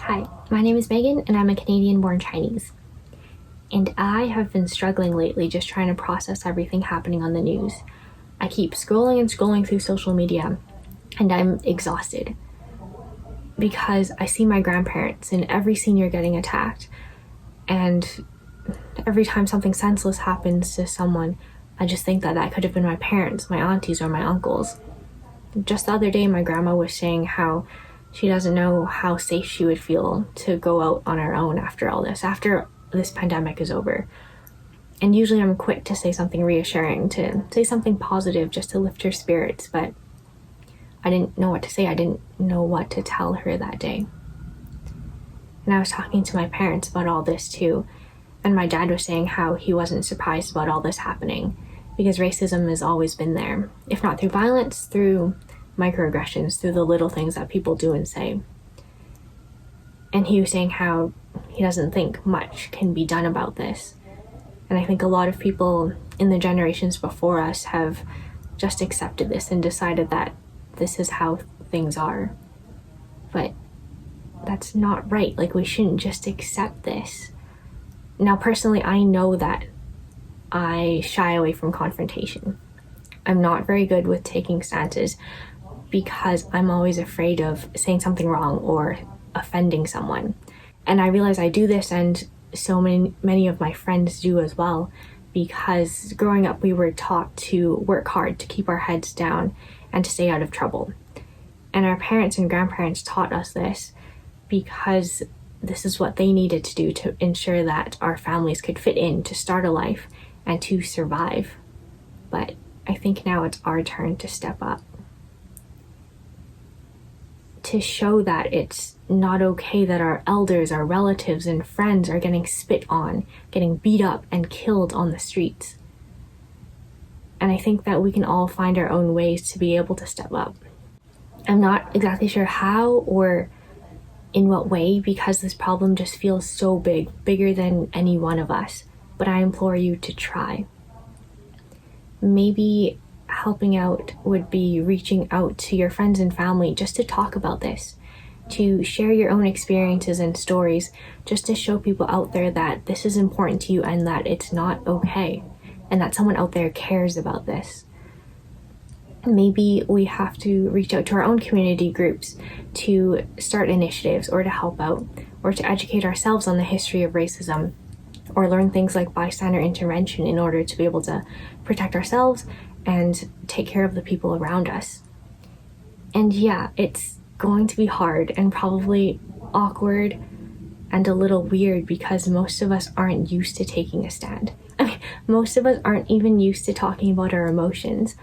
Hi, my name is Megan and I'm a Canadian-born Chinese. And I have been struggling lately just trying to process everything happening on the news. I keep scrolling and scrolling through social media and I'm exhausted because I see my grandparents and every senior getting attacked, and every time something senseless happens to someone, I just think that that could have been my parents, my aunties, or my uncles. Just the other day, my grandma was saying how she doesn't know how safe she would feel to go out on her own after this pandemic is over. And usually I'm quick to say something reassuring, to say something positive just to lift her spirits, but I didn't know what to say. I didn't know what to tell her that day. And I was talking to my parents about all this too, and my dad was saying how he wasn't surprised about all this happening because racism has always been there, if not through violence, through microaggressions, through the little things that people do and say. And he was saying how he doesn't think much can be done about this. And I think a lot of people in the generations before us have just accepted this and decided that this is how things are. But that's not right. Like, we shouldn't just accept this. Now, personally, I know that I shy away from confrontation. I'm not very good with taking stances because I'm always afraid of saying something wrong or offending someone. And I realize I do this, and so many of my friends do as well, because growing up we were taught to work hard, to keep our heads down, and to stay out of trouble. And our parents and grandparents taught us this because this is what they needed to do to ensure that our families could fit in, to start a life, and to survive. But I think now it's our turn to step up, to show that it's not okay that our elders, our relatives, and friends are getting spit on, getting beat up, and killed on the streets. And I think that we can all find our own ways to be able to step up. I'm not exactly sure how or in what way, because this problem just feels so big, bigger than any one of us. But I implore you to try. Maybe helping out would be reaching out to your friends and family just to talk about this, to share your own experiences and stories, just to show people out there that this is important to you and that it's not okay, and that someone out there cares about this. Maybe we have to reach out to our own community groups to start initiatives or to help out, or to educate ourselves on the history of racism, or learn things like bystander intervention in order to be able to protect ourselves and take care of the people around us. And yeah, it's going to be hard and probably awkward and a little weird because most of us aren't used to taking a stand. I mean, most of us aren't even used to talking about our emotions.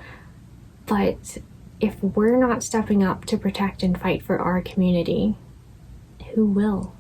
But if we're not stepping up to protect and fight for our community, who will?